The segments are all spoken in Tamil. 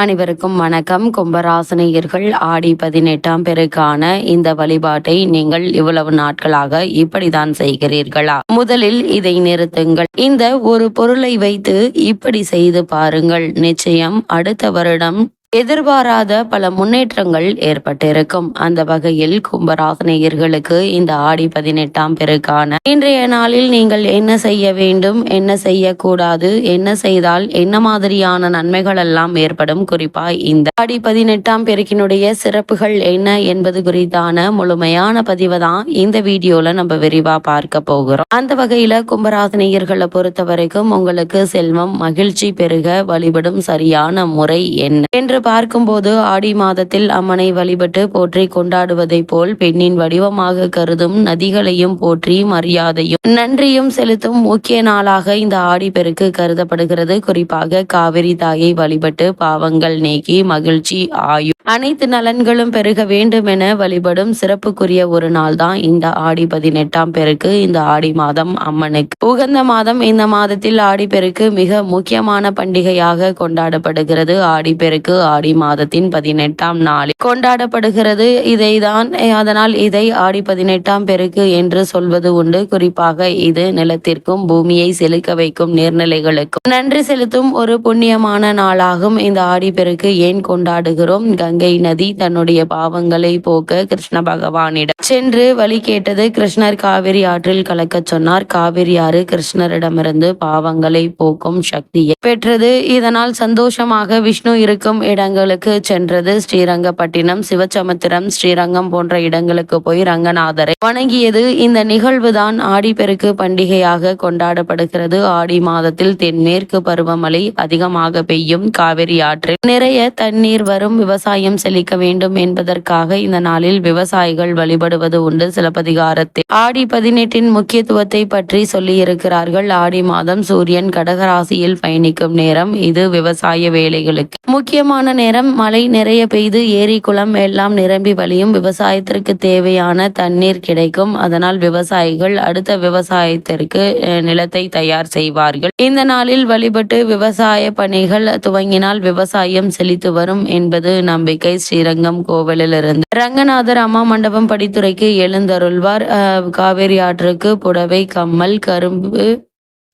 அனைவருக்கும் வணக்கம். கும்பராசினியர்கள் ஆடி 18ஆம் பெருக்கான இந்த வழிபாட்டை நீங்கள் இவ்வளவு நாட்களாக இப்படிதான் செய்கிறீர்களா? முதலில் இதை நிறுத்துங்கள். இந்த ஒரு பொருளை வைத்து இப்படி செய்து பாருங்கள். நிச்சயம் அடுத்த வருடம் எதிர்பாராத பல முன்னேற்றங்கள் ஏற்பட்டிருக்கும். அந்த வகையில் கும்பராசினியர்களுக்கு இந்த ஆடி 18ஆம் பெருக்கான இன்றைய நாளில் நீங்கள் என்ன செய்ய வேண்டும், என்ன செய்யக்கூடாது, என்ன செய்தால் என்ன மாதிரியான நன்மைகள் எல்லாம் ஏற்படும், குறிப்பா இந்த ஆடி 18ஆம் பெருக்கினுடைய சிறப்புகள் என்ன என்பது குறித்தான முழுமையான பதிவை தான் இந்த வீடியோல நம்ம விரிவா பார்க்க போகிறோம். அந்த வகையில கும்பராசினியர்களை பொறுத்த வரைக்கும் உங்களுக்கு செல்வம் மகிழ்ச்சி பெருக வழிபடும் சரியான முறை என்ன என்று பார்க்கும்போது, ஆடி மாதத்தில் அம்மனை வழிபட்டு போற்றி கொண்டாடுவதை போல் பெண்ணின் வடிவமாக கருதும் நதிகளையும் போற்றி மரியாதையும் நன்றியும் செலுத்தும் முக்கிய நாளாக இந்த ஆடி பெருக்கு கருதப்படுகிறது. குறிப்பாக காவிரி தாயை வழிபட்டு பாவங்கள் நீக்கி மகிழ்ச்சி ஆயு அனைத்து நலன்களும் பெருக வேண்டும் என வழிபடும் சிறப்புக்குரிய ஒரு நாள் தான் இந்த ஆடி 18ஆம் பெருக்கு. இந்த ஆடி மாதம் அம்மனுக்கு உகந்த மாதம். இந்த மாதத்தில் ஆடி பெருக்கு மிக முக்கியமான பண்டிகையாக கொண்டாடப்படுகிறது. ஆடி பெருக்கு ஆடி மாதத்தின் 18ஆம் நாளில் கொண்டாடப்படுகிறது. அதனால் இதை ஆடி 18ஆம் பெருக்கு என்று சொல்வது உண்டு. குறிப்பாக இது நிலத்திற்கும் பூமியை செழிக்க வைக்கும் நீர்நிலைகளுக்கும் நன்றி செலுத்தும் ஒரு புண்ணியமான நாளாகும். இந்த ஆடி பெருக்கு ஏன் கொண்டாடுகிறோம்? கங்கை நதி தன்னுடைய பாவங்களை போக்க கிருஷ்ண பகவானிடம் சென்று வழி கேட்டது. கிருஷ்ணர் காவிரி ஆற்றில் கலக்க சொன்னார். காவிரி ஆறு கிருஷ்ணரிடமிருந்து பாவங்களை போக்கும் சக்தியை பெற்றது. இதனால் சந்தோஷமாக விஷ்ணு இருக்கும் இடங்களுக்கு சென்றது. ஸ்ரீரங்கப்பட்டினம், சிவசமுத்திரம், ஸ்ரீரங்கம் போன்ற இடங்களுக்கு போய் ரங்கநாதரை வணங்கியது. இந்த நிகழ்வுதான் ஆடிப்பெருக்கு பண்டிகையாக கொண்டாடப்படுகிறது. ஆடி மாதத்தில் தென்மேற்கு பருவமழை அதிகமாக பெய்யும். காவிரி ஆற்றில் நிறைய தண்ணீர் வரும். விவசாயம் செழிக்க வேண்டும் என்பதற்காக இந்த நாளில் விவசாயிகள் வழிபடுவது உண்டு. சிலப்பதிகாரத்தில் ஆடி 18 முக்கியத்துவத்தை பற்றி சொல்லி இருக்கிறார்கள். ஆடி மாதம் சூரியன் கடகராசியில் பயணிக்கும் நேரம். இது விவசாய வேலைகளுக்கு முக்கியமான நேரம். மழை நிறைய பெய்து ஏரி குளம் எல்லாம் நிரம்பி வழியும். விவசாயத்திற்கு தேவையான தண்ணீர் கிடைக்கும். அதனால் விவசாயிகள் அடுத்த விவசாயத்திற்கு நிலத்தை தயார் செய்வார்கள். இந்த நாளில் வழிபட்டு விவசாய பணிகள் துவங்கினால் விவசாயம் செழித்து வரும் என்பது நம்பிக்கை. ஸ்ரீரங்கம் கோவிலிலிருந்து ரங்கநாதர் அம்மா மண்டபம் படித்துறைக்கு எழுந்தருள்வார். காவிரி ஆற்றுக்கு புடவை, கம்மல்,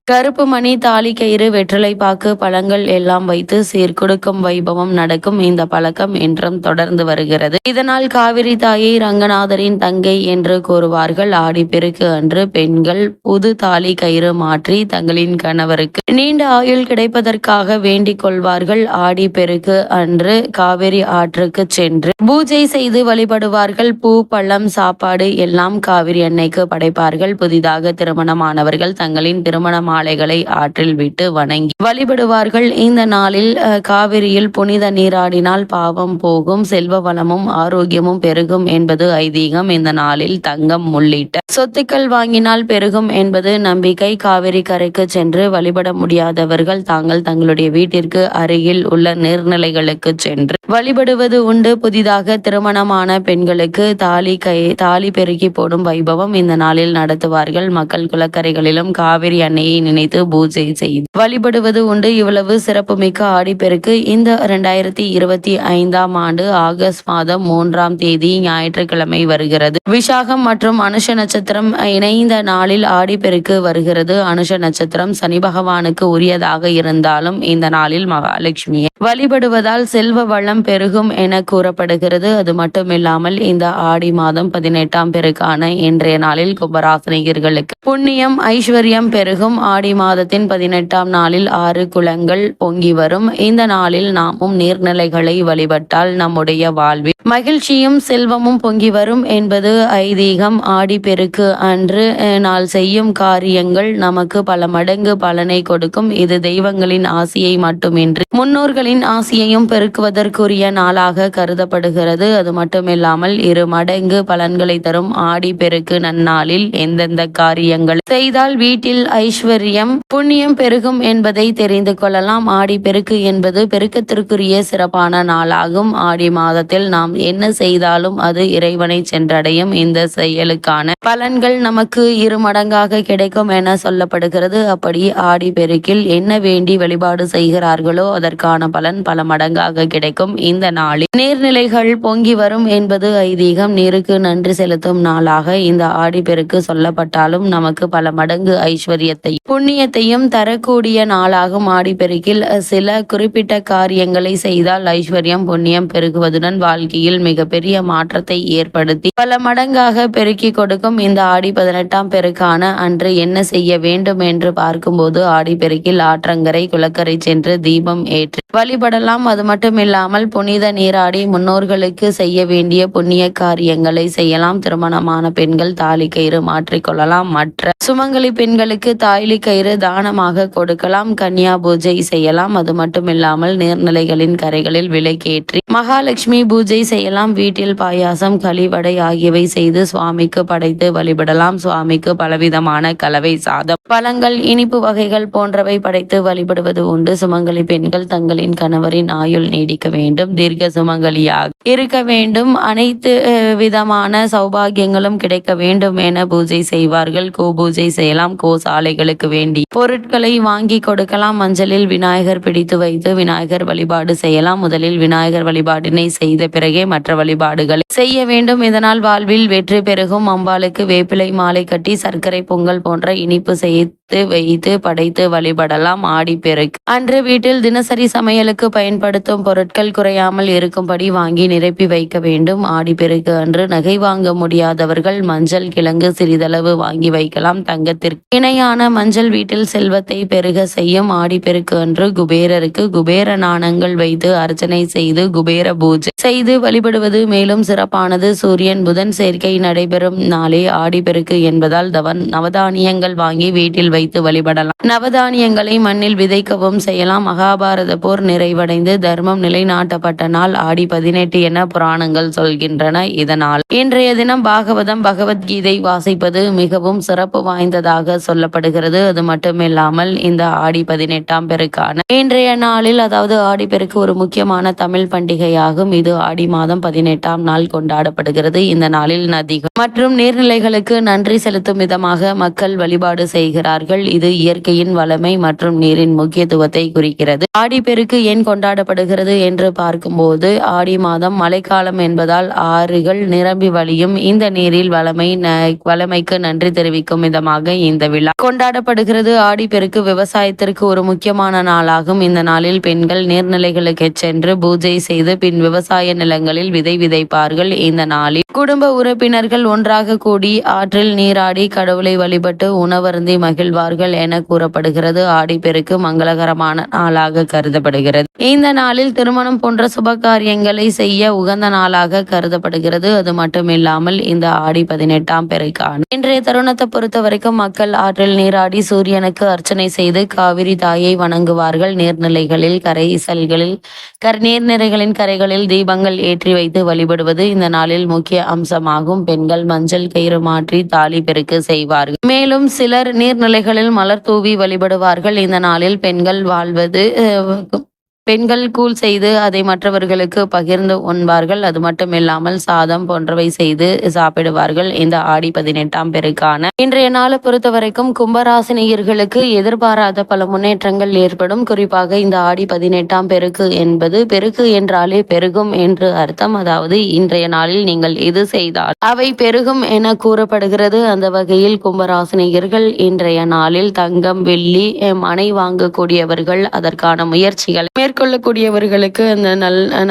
கருப்பு மணி, தாலி கயிறு, வெற்றிலை பாக்கு, பழங்கள் எல்லாம் வைத்து சீர்கொடுக்கும் வைபவம் நடக்கும். இந்த பழக்கம் என்றும் தொடர்ந்து வருகிறது. இதனால் காவிரி தாயை ரங்கநாதரின் தங்கை என்று கூறுவார்கள். ஆடிப்பெருக்கு அன்று பெண்கள் புது தாலி கயிறு மாற்றி தங்களின் கணவருக்கு நீண்ட ஆயுள் கிடைப்பதற்காக வேண்டிக் கொள்வார்கள். ஆடிப்பெருக்கு அன்று காவிரி ஆற்றுக்கு சென்று பூஜை செய்து வழிபடுவார்கள். பூ, பழம், சாப்பாடு எல்லாம் காவிரி அன்னைக்கு படைப்பார்கள். புதிதாக திருமணமானவர்கள் தங்களின் திருமண மாலைகளை ஆற்றில் விட்டு வணங்கி வழிபடுவார்கள். இந்த நாளில் காவிரியில் புனித நீராடினால் பாவம் போகும், செல்வ வளமும் ஆரோக்கியமும் பெருகும் என்பது ஐதீகம். இந்த நாளில் தங்கம் உள்ளிட்ட சொத்துக்கள் வாங்கினால் பெருகும் என்பது நம்பிக்கை. காவிரி கரைக்கு சென்று வழிபட முடியாதவர்கள் தங்களுடைய வீட்டிற்கு அருகில் உள்ள நீர்நிலைகளுக்கு சென்று வழிபடுவது உண்டு. புதிதாக திருமணமான பெண்களுக்கு தாலி பெருக்கி போடும் வைபவம் இந்த நாளில் நடத்துவார்கள். மக்கள் குளக்கரைகளிலும் காவிரி அன்னையை நினைத்து பூஜை செய்து வழிபடுவது உண்டு. இவ்வளவு சிறப்புமிக்க ஆடிப்பெருக்கு இந்த 2025ஆம் ஆண்டு ஆகஸ்ட் மாதம் 3ஆம் தேதி ஞாயிற்றுக்கிழமை வருகிறது. விசாகம் மற்றும் அனுஷ நட்சத்திரம் இணைந்த நாளில் ஆடிப்பெருக்கு வருகிறது. அனுஷ நட்சத்திரம் சனி பகவானுக்கு உரியதாக இருந்தாலும் இந்த நாளில் மகாலட்சுமியை வழிபடுவதால் செல்வ வளம் பெருகும் என கூறப்படுகிறது. அது மட்டுமில்லாமல் இந்த ஆடி மாதம் 18ஆம் பெருக்கான இன்றைய நாளில் கும்பராசினியர்களுக்கு புண்ணியம் ஐஸ்வர்யம் பெருகும். ஆடி மாதத்தின் 18ஆம் நாளில் 6 குளங்கள் பொங்கி வரும். இந்த நாளில் நாமும் நீர்நிலைகளை வழிபட்டால் நம்முடைய வாழ்வில் மகிழ்ச்சியும் செல்வமும் பொங்கி வரும் என்பது ஐதீகம். ஆடி பெருக்கு அன்று நாள் செய்யும் காரியங்கள் நமக்கு பல மடங்கு பலனை கொடுக்கும். இது தெய்வங்களின் ஆசியை மட்டுமின்றி முன்னோர்களின் ஆசியையும் பெருக்குவதற்குரிய நாளாக கருதப்படுகிறது. அது மட்டுமில்லாமல் 2 மடங்கு பலன்களை தரும் ஆடி பெருக்கு நன்னாளில் எந்தெந்த காரியங்கள் செய்தால் வீட்டில் ஐஸ்வர்யம் ஐஸ்வர்யம் புண்ணியம் பெருகும் என்பதை தெரிந்து கொள்ளலாம். ஆடி பெருக்கு என்பது பெருக்கத்திற்குரிய சிறப்பான நாளாகும். ஆடி மாதத்தில் நாம் என்ன செய்தாலும் அது இறைவனை சென்றடையும். இந்த செயலுக்கான பலன்கள் நமக்கு இருமடங்காக கிடைக்கும் என சொல்லப்படுகிறது. அப்படி ஆடி பெருக்கில் என்ன வேண்டி வழிபாடு செய்கிறார்களோ அதற்கான பலன் பல மடங்காக கிடைக்கும். இந்த நாளில் நீர்நிலைகள் பொங்கி வரும் என்பது ஐதீகம். நீருக்கு நன்றி செலுத்தும் நாளாக இந்த ஆடி பெருக்கு சொல்லப்பட்டாலும் நமக்கு பல மடங்கு ஐஸ்வர்யத்தையும் புண்ணியத்தையும் தரக்கூடிய நாளாகும். ஆடிப்பெருக்கில் சில குறிப்பிட்ட காரியங்களை செய்தால் ஐஸ்வர்யம் புண்ணியம் பெருகுவதுடன் வாழ்க்கையில் மிகப்பெரிய மாற்றத்தை ஏற்படுத்தி பல மடங்காக பெருக்கி கொடுக்கும். இந்த ஆடி 18ஆம் பெருக்கான அன்று என்ன செய்ய வேண்டும் என்று பார்க்கும்போது ஆடிப்பெருக்கில் ஆற்றங்கரை குளக்கரை சென்று தீபம் ஏற்றி வழிபடலாம். அது மட்டுமில்லாமல் புனித நீராடி முன்னோர்களுக்கு செய்ய வேண்டிய புண்ணிய காரியங்களை செய்யலாம். திருமணமான பெண்கள் தாலி கயிறு மாற்றிக்கொள்ளலாம். மற்ற சுமங்கலி பெண்களுக்கு தாலி கயிறு தானமாக கொடுக்கலாம். கன்னியா பூஜை செய்யலாம். அது மட்டுமில்லாமல் நீர்நிலைகளின் கரைகளில் விளக்கேற்றி மகாலட்சுமி பூஜை செய்யலாம். வீட்டில் பாயாசம் களி வடை ஆகியவை செய்து சுவாமிக்கு படைத்து வழிபடலாம். சுவாமிக்கு பலவிதமான கலவை சாதம் பழங்கள் இனிப்பு வகைகள் போன்றவை படைத்து வழிபடுவது உண்டு. சுமங்கலி பெண்கள் தங்களின் கணவரின் ஆயுள் நீடிக்க வேண்டும், தீர்க்க சுமங்கலியாக இருக்க வேண்டும், அனைத்து விதமான சௌபாகியங்களும் கிடைக்க வேண்டும் என பூஜை செய்வார்கள். பூஜை செய்யலாம். கோசாலைகளுக்கு வேண்டி பொருட்களை வாங்கி கொடுக்கலாம். மஞ்சளில் விநாயகர் பிடித்து வைத்து விநாயகர் வழிபாடு செய்யலாம். முதலில் விநாயகர் வழிபாட்டினை செய்த பிறகே மற்ற வழிபாடுகளை செய்ய வேண்டும். இதனால் வாழ்வில் வெற்றி பெருகும். அம்பாளுக்கு வேப்பிலை மாலை கட்டி சர்க்கரை பொங்கல் போன்ற இனிப்பு செய்து வைத்து படைத்து வழிபடலாம். ஆடிப்பெருக்கு அன்று வீட்டில் தினசரி சமையலுக்கு பயன்படுத்தும் பொருட்கள் குறையாமல் இருக்கும்படி வாங்கி நிரப்பி வைக்க வேண்டும். ஆடிப்பெருக்கு அன்று நகை வாங்க முடியாதவர்கள் மஞ்சள் கிழங்கு சிறிதளவு வாங்கி வைக்கலாம். தங்கத்திற்கு இணையான மஞ்சள் வீட்டில் செல்வத்தை பெருக செய்யும். ஆடிப்பெருக்கு அன்று குபேரருக்கு குபேர நாணங்கள் வைத்து அர்ச்சனை செய்து குபேர பூஜை செய்து வழிபடுவது மேலும் சிறப்பானது. சூரியன் புதன் சேர்க்கை நடைபெறும் நாளே ஆடிப்பெருக்கு என்பதால் நவதானியங்கள் வாங்கி வீட்டில் வைத்து வழிபடலாம். நவதானியங்களை மண்ணில் விதைக்கவும் செய்யலாம். மகாபாரத போர் நிறைவடைந்து தர்மம் நிலைநாட்டப்பட்ட நாள் ஆடி 18 என புராணங்கள் சொல்கின்றன. இதனால் இன்றைய தினம் பாகவதம் பகவத்கீதை வாசிப்பது மிகவும் சிறப்பு வாய்ந்ததாக சொல்லப்படுகிறது. அது மட்டுமில்லாமல் இந்த ஆடி 18ஆம் பெருக்கான இன்றைய நாளில், அதாவது ஆடி பெருக்கு ஒரு முக்கியமான தமிழ் பண்டிகையாகும். இது ஆடி மாதம் 18ஆம் நாள் கொண்டாடப்படுகிறது. இந்த நாளில் நதிகள் மற்றும் நீர்நிலைகளுக்கு நன்றி செலுத்தும் விதமாக மக்கள் வழிபாடு செய்கிறார்கள். இது இயற்கையின் வளமை மற்றும் நீரின் முக்கியத்துவத்தை குறிக்கிறது. ஆடி பெருக்கு ஏன் கொண்டாடப்படுகிறது என்று பார்க்கும்போது ஆடி மாதம் மழைக்காலம் என்பதால் ஆறுகள் நிரம்பி வழியும். இந்த நீரில் வளமைக்கு நன்றி தெரிவிக்கும் விதமாக இந்த விழா கொண்டாடப்படுகிறது. ஆடி பெருக்கு விவசாயத்திற்கு ஒரு முக்கியமான நாளாகும். இந்த நாளில் பெண்கள் நீர்நிலைகளுக்கு சென்று பூஜை செய்து பின் விவசாய நிலங்களில் விதை விதைப்பார்கள். இந்த நாளில் குடும்ப உறுப்பினர்கள் ஒன்றாக கூடி ஆற்றில் நீராடி கடவுளை வழிபட்டு உணவருந்தி மகிழ்வார்கள் என கூறப்படுகிறது. ஆடி பெருக்கு மங்களகரமான நாளாக கருதப்படுகிறது. இந்த நாளில் திருமணம் போன்ற சுப காரியங்களை செய்ய உகந்த நாளாக கருதப்படுகிறது. அது மட்டுமில்லாமல் இந்த ஆடி 18ஆம் பெருக்கான இன்றைய தருணத்தை பொறுத்த வரைக்கும் மக்கள் ஆற்றில் நீராடி சூரியனுக்கு அர்ச்சனை செய்து காவிரி தாயை வணங்குவார்கள். நீர்நிலைகளின் கரைகளில் தீபங்கள் ஏற்றி வைத்து வழிபடுவது இந்த நாளில் முக்கிய அம்சமாகும். பெண்கள் மஞ்சள் கயிறு மாற்றி தாலி பெருக்கு செய்வார்கள். மேலும் சிலர் நீர்நிலைகளில் மலர் தூவி வழிபடுவார்கள். இந்த நாளில் பெண்கள் கூழ் செய்து அதை மற்றவர்களுக்கு பகிர்ந்து உண்பார்கள். அது மட்டுமில்லாமல் சாதம் போன்றவை செய்து சாப்பிடுவார்கள். இந்த ஆடி 18ஆம் பெருக்கான இன்றைய நாளை பொறுத்த வரைக்கும் கும்பராசினியர்களுக்கு எதிர்பாராத பல முன்னேற்றங்கள் ஏற்படும். குறிப்பாக இந்த ஆடி 18ஆம் பெருக்கு என்பது பெருக்கு என்றாலே பெருகும் என்று அர்த்தம். அதாவது இன்றைய நாளில் நீங்கள் எது செய்தால் அவை பெருகும் என கூறப்படுகிறது. அந்த வகையில் கும்பராசினியர்கள் இன்றைய நாளில் தங்கம் வெள்ளி மனை வாங்கக்கூடியவர்கள் அதற்கான முயற்சிகள் மேற்கொள்ளக்கூடியவர்களுக்கு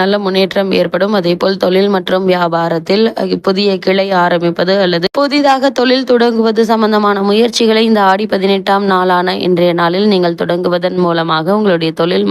நல்ல முன்னேற்றம் ஏற்படும். அதே போல் தொழில் மற்றும் வியாபாரத்தில் புதிய கிளை ஆரம்பிப்பது அல்லது புதிதாக தொழில் தொடங்குவது சம்பந்தமான முயற்சிகளை இந்த ஆடி 18ஆம் நாளான இன்றைய நாளில் நீங்கள் தொடங்குவதன் மூலமாக உங்களுடைய தொழில்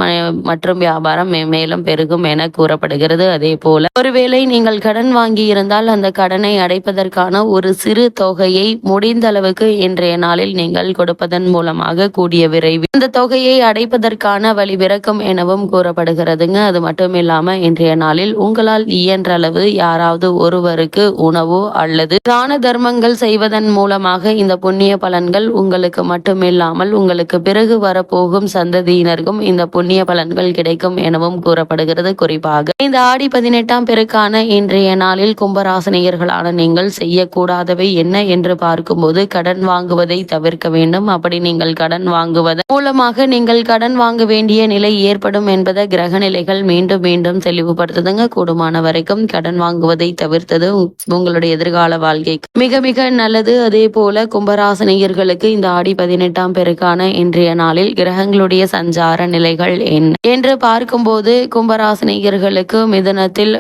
மற்றும் வியாபாரம் மேலும் பெருகும் என கூறப்படுகிறது. அதே போல ஒருவேளை நீங்கள் கடன் வாங்கி இருந்தால் அந்த கடனை அடைப்பதற்கான ஒரு சிறு தொகையை முடிந்த அளவுக்கு இன்றைய நாளில் நீங்கள் கொடுப்பதன் மூலமாக கூடிய விரைவில் அந்த தொகையை அடைப்பதற்கான வழி பிறக்கும் எனவும் எனவும் கூறப்படுகிறதுங்க. அது மட்டும் இல்லாம இன்றைய நாளில் உங்களால் இயன்ற அளவு யாராவது ஒருவருக்கு உணவு அல்லது தான தர்மங்கள் செய்வதன் மூலமாக இந்த புண்ணிய பலன்கள் உங்களுக்கு மட்டுமில்லாமல் உங்களுக்கு பிறகு வரப்போகும் சந்ததியினருக்கும் இந்த புண்ணிய பலன்கள் கிடைக்கும் எனவும் கூறப்படுகிறது. குறிப்பாக இந்த ஆடி 18ஆம் பெருக்கான இன்றைய நாளில் கும்பராசினியர்களான நீங்கள் செய்யக்கூடாதவை என்ன என்று பார்க்கும்போது கடன் வாங்குவதை தவிர்க்க வேண்டும். அப்படி நீங்கள் கடன் வாங்குவதன் மூலமாக நீங்கள் கடன் வாங்க வேண்டிய நிலை ஏற்படும் என்பதை கிரக நிலைகள் மீண்டும் மீண்டும் தெளிவுபடுத்துதுங்க. கூடுமான வரைக்கும் கடன் வாங்குவதை தவிர்த்தது உங்களுடைய எதிர்கால வாழ்க்கைக்கு மிக மிக நல்லது. அதே போல கும்பராசினியர்களுக்கு இந்த ஆடி 18ஆம் பெருக்கான இன்றைய நாளில் கிரகங்களுடைய சஞ்சார நிலைகள் என்ன என்று பார்க்கும்போது கும்பராசினியர்களுக்கு மிதுனத்தில்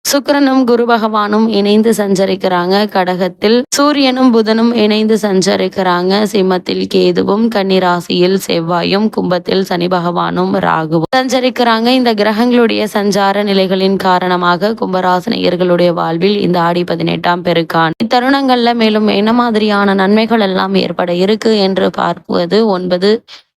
சுக்கிரனும் குரு பகவானும் இணைந்து சஞ்சரிக்கிறாங்க. கடகத்தில் சூரியனும் புதனும் இணைந்து சஞ்சரிக்கிறாங்க. சிம்மத்தில் கேதுவும், கன்னிராசியில் செவ்வாயும், கும்பத்தில் சனி பகவானும் ராகுவும் சஞ்சரிக்கிறாங்க. இந்த கிரகங்களுடைய சஞ்சார நிலைகளின் காரணமாக கும்பராசினியர்களுடைய வாழ்வில் இந்த ஆடி 18ஆம் பெருக்கான இத்தருணங்கள்ல மேலும் என்ன மாதிரியான நன்மைகள் எல்லாம் ஏற்பட இருக்கு என்று பார்ப்பது 9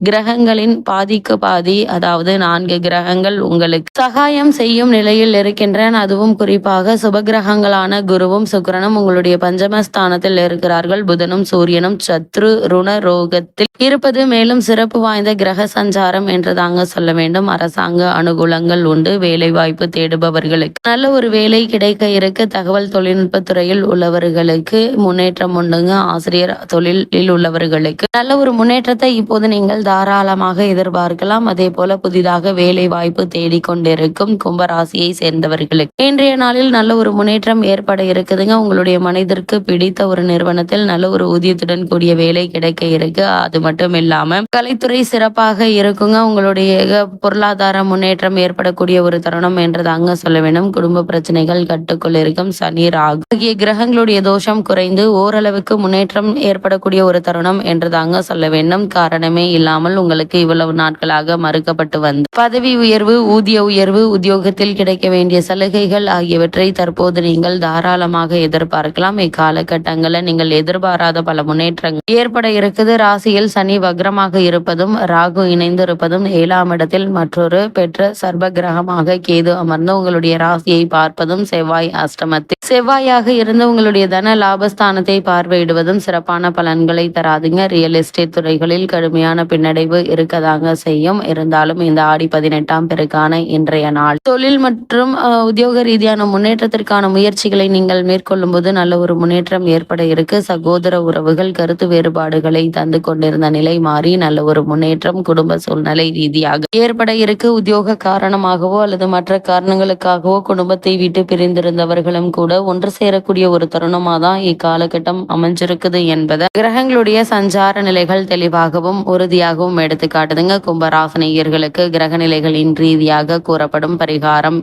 கிரகங்களின் பாதிக்கு பாதி, அதாவது 4 கிரகங்கள் உங்களுக்கு சகாயம் செய்யும் நிலையில் இருக்கின்றன. அதுவும் குறிப்பாக சுபகிரகங்களான குருவும் சுக்கிரனும் உங்களுடைய பஞ்சமஸ்தானத்தில் இருக்கிறார்கள். புதனும் சூரியனும் சத்ரு ருண ரோகத்தில் இருப்பது மேலும் சிறப்பு வாய்ந்த கிரக சஞ்சாரம் என்று தாங்க சொல்ல வேண்டும். அரசாங்க அனுகூலங்கள் உண்டு. வேலை வாய்ப்பு தேடுபவர்களுக்கு நல்ல ஒரு வேலை கிடைக்க இருக்கு. தகவல் தொழில்நுட்ப துறையில் உள்ளவர்களுக்கு முன்னேற்றம் உண்டுங்க. ஆசிரியர் தொழிலில் உள்ளவர்களுக்கு நல்ல ஒரு முன்னேற்றத்தை இப்போது நீங்கள் தாராளமாக எதிர்பார்க்கலாம். அதே போல புதிதாக வேலை வாய்ப்பு தேடிக்கொண்டிருக்கும் கும்பராசியை சேர்ந்தவர்களுக்கு இன்றைய நாளில் நல்ல ஒரு முன்னேற்றம் ஏற்பட இருக்குதுங்க. உங்களுடைய மனதிற்கு பிடித்த ஒரு நிறுவனத்தில் நல்ல ஒரு ஊதியத்துடன் கூடிய வேலை கிடைக்க இருக்கு. அது மட்டும் இல்லாம கலைத்துறை சிறப்பாக இருக்குங்க. உங்களுடைய பொருளாதார முன்னேற்றம் ஏற்படக்கூடிய ஒரு தருணம் என்று தாங்க சொல்ல வேண்டும். குடும்ப பிரச்சனைகள் கட்டுக்குள் இருக்கும். சனி ராகு ஆகிய கிரகங்களுடைய தோஷம் குறைந்து ஓரளவுக்கு முன்னேற்றம் ஏற்படக்கூடிய ஒரு தருணம் என்று தாங்க சொல்ல வேண்டும். காரணமே இல்லாமல் உங்களுக்கு இவ்வளவு நாட்களாக மறுக்கப்பட்டு வந்த பதவி உயர்வு, ஊதிய உயர்வு, உத்தியோகத்தில் கிடைக்க வேண்டிய சலுகைகள் ஆகியவற்றை தற்போது நீங்கள் தாராளமாக எதிர்பார்க்கலாம். இக்காலகட்டங்களில் நீங்கள் எதிர்பாராத பல முன்னேற்றங்கள் ஏற்பட இருக்குது. ராசியில் சனி வக்ரமாக இருப்பதும் ராகு இணைந்து இருப்பதும் 7ஆம் இடத்தில் மற்றொரு பெற்ற சர்ப கிரகமாக கேது அமர்ந்து உங்களுடைய ராசியை பார்ப்பதும் செவ்வாய் அஷ்டமத்தில் செவ்வாயாக இருந்து உங்களுடைய தன லாபஸ்தானத்தை பார்வையிடுவதும் சிறப்பான பலன்களை தராதுங்க. ரியல் எஸ்டேட் துறைகளில் கடுமையான பின்னடைவு இருக்கதாங்க செய்யும். இருந்தாலும் இந்த ஆடி 18ஆம் பெருக்கான இன்றைய நாள் தொழில் மற்றும் உத்தியோக ரீதியான முன்னேற்றத்திற்கான முயற்சிகளை நீங்கள் மேற்கொள்ளும் போது நல்ல ஒரு முன்னேற்றம் ஏற்பட இருக்கு. சகோதர உறவுகள் கருத்து வேறுபாடுகளை தந்து கொண்டிருந்த நிலை மாறி நல்ல ஒரு முன்னேற்றம் குடும்ப சூழ்நிலை ரீதியாக ஏற்பட இருக்கு. உத்தியோக காரணமாகவோ அல்லது மற்ற காரணங்களுக்காகவோ குடும்பத்தை விட்டு பிரிந்திருந்தவர்களும் கூட ஒன்று சேரக்கூடிய ஒரு தருணமா தான் இக்காலகட்டம் அமைஞ்சிருக்குது என்பதை கிரகங்களுடைய சஞ்சார நிலைகள் தெளிவாகவும் உறுதியாகவும் எடுத்துக்காட்டுதுங்க. கும்பராசினியர்களுக்கு கிரக நிலைகளின் ரீதியாக கூறப்படும் பரிகாரம்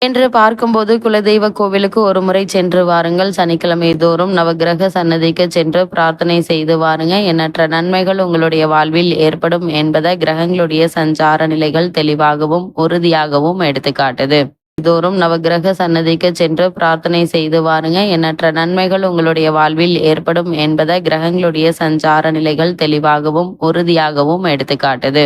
என்று பார்க்கும்போது குலதெய்வ கோவிலுக்கு ஒரு முறை சென்று வாருங்கள். சனிக்கிழமை தோறும் நவகிரக சன்னதிக்கு சென்று பிரார்த்தனை செய்து வாருங்க. எண்ணற்ற நன்மைகள் உங்களுடைய வாழ்வில் ஏற்படும் என்பதை கிரகங்களுடைய சஞ்சார நிலைகள் தெளிவாகவும் உறுதியாகவும் எடுத்துக்காட்டுது. தோறும் நவகிரக சன்னதிக்கு சென்று பிரார்த்தனை செய்து வாருங்க. எண்ணற்ற நன்மைகள் உங்களுடைய வாழ்வில் ஏற்படும் என்பதை கிரகங்களுடைய சஞ்சார நிலைகள் தெளிவாகவும் உறுதியாகவும் எடுத்துக்காட்டுது.